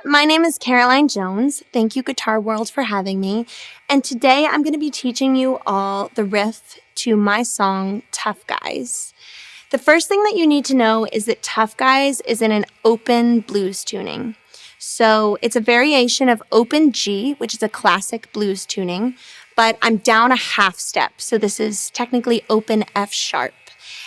my name is Caroline Jones. Thank you, Guitar World, for having me. And today I'm going to be teaching you all the riff to my song, Tough Guys. The first thing that you need to know is that Tough Guys is in an open blues tuning. So it's a variation of open G, which is a classic blues tuning, but I'm down a half step. So this is technically open F sharp.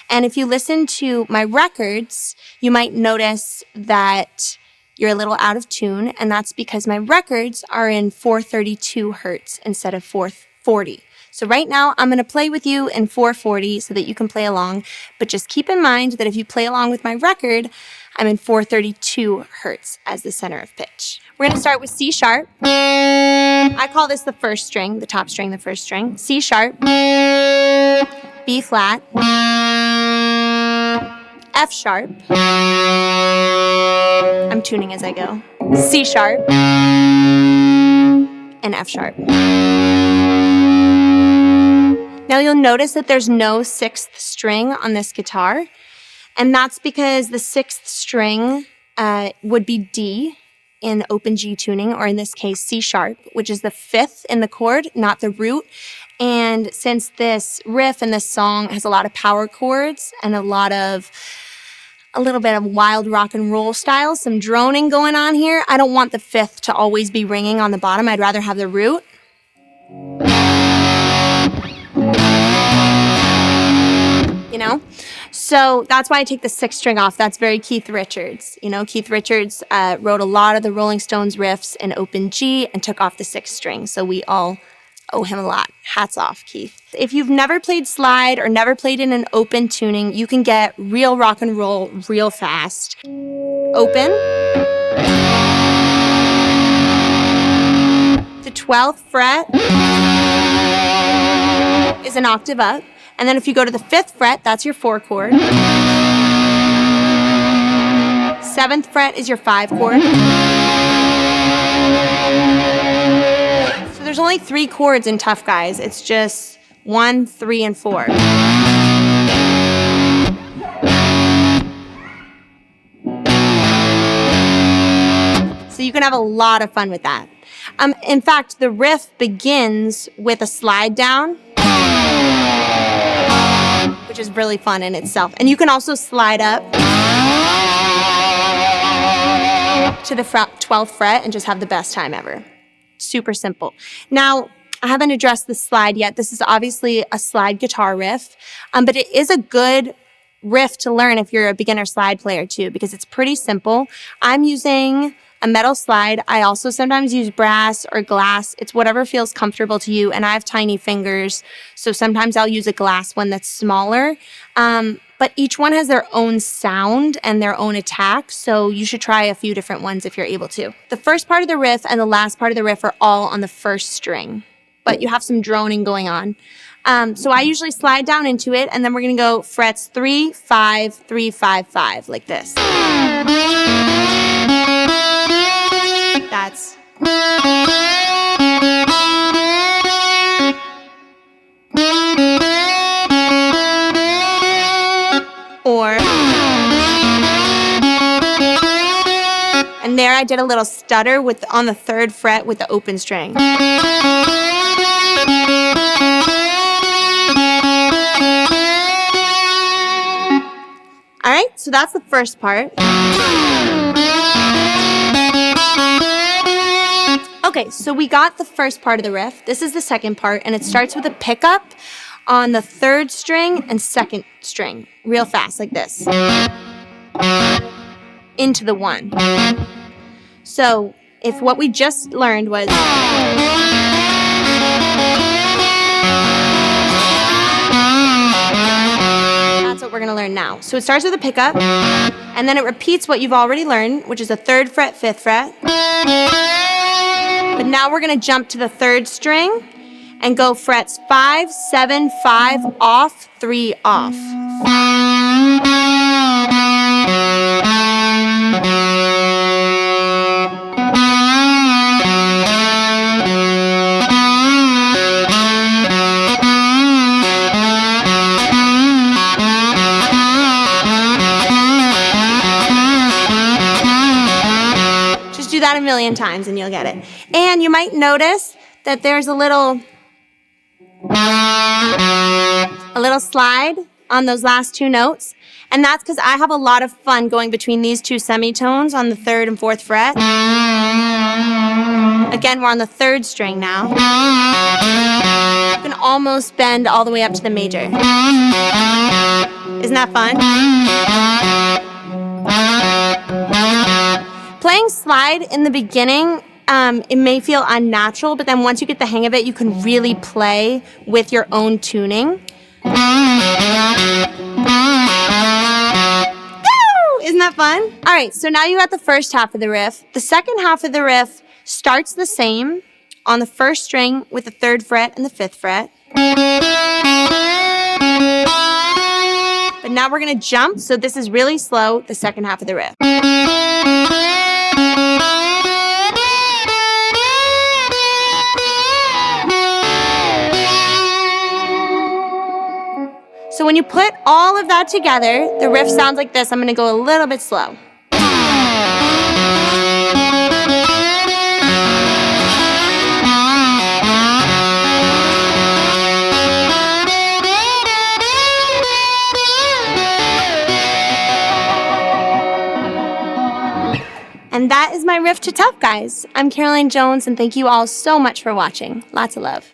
And if you listen to my records, you might notice that you're a little out of tune, and that's because my records are in 432 hertz instead of 440. So right now, I'm going to play with you in 440 so that you can play along, but just keep in mind that if you play along with my record, I'm in 432 hertz as the center of pitch. We're going to start with C sharp. I call this the first string, the top string, the first string. C sharp, B flat, F sharp. I'm tuning as I go. C sharp and F sharp. Now you'll notice that there's no sixth string on this guitar, and that's because the sixth string would be D in open G tuning, or in this case C sharp, which is the fifth in the chord, not the root. And since this riff and this song has a lot of power chords and a little bit of wild rock and roll style, some droning going on here, I don't want the fifth to always be ringing on the bottom. I'd rather have the root. You know? So that's why I take the sixth string off. That's very Keith Richards. You know, Keith Richards wrote a lot of the Rolling Stones riffs in open G and took off the sixth string. So we all owe him a lot. Hats off, Keith. If you've never played slide or never played in an open tuning, you can get real rock and roll real fast. Open. The 12th fret is an octave up. And then if you go to the 5th fret, that's your 4 chord. 7th fret is your 5 chord. So there's only 3 chords in Tough Guys. It's just 1, 3, and 4. So you can have a lot of fun with that. In fact, the riff begins with a slide down, which is really fun in itself. And you can also slide up to the 12th fret and just have the best time ever. Super simple. Now, I haven't addressed the slide yet. This is obviously a slide guitar riff, but it is a good riff to learn if you're a beginner slide player too, because it's pretty simple. I'm using a metal slide. I also sometimes use brass or glass. It's whatever feels comfortable to you, and I have tiny fingers, so sometimes I'll use a glass one that's smaller. But each one has their own sound and their own attack, so you should try a few different ones if you're able to. The first part of the riff and the last part of the riff are all on the first string, but you have some droning going on. So I usually slide down into it, and then we're going to go frets 3, 5, 3, 5, 5, like this. That's or, and there I did a little stutter on the 3rd fret with the open string. All right, so that's the first part. Okay, so we got the first part of the riff. This is the second part, and it starts with a pickup on the 3rd string and 2nd string, real fast, like this. Into the 1. So if what we just learned was... That's what we're going to learn now. So it starts with a pickup, and then it repeats what you've already learned, which is a 3rd fret, 5th fret. But now we're going to jump to the 3rd string and go frets 5, 7, 5, off, 3, off. that a million times and you'll get it. And you might notice that there's a little slide on those last two notes. And that's because I have a lot of fun going between these two semitones on the 3rd and 4th fret. Again, we're on the 3rd string now. You can almost bend all the way up to the major. Isn't that fun? Playing slide in the beginning, it may feel unnatural, but then once you get the hang of it, you can really play with your own tuning. Isn't that fun? All right, so now you got the first half of the riff. The second half of the riff starts the same on the 1st string with the 3rd fret and the 5th fret. But now we're gonna jump, so this is really slow, the second half of the riff. So when you put all of that together, the riff sounds like this. I'm gonna go a little bit slow. And that is my riff to Tough Guys. I'm Caroline Jones, and thank you all so much for watching. Lots of love.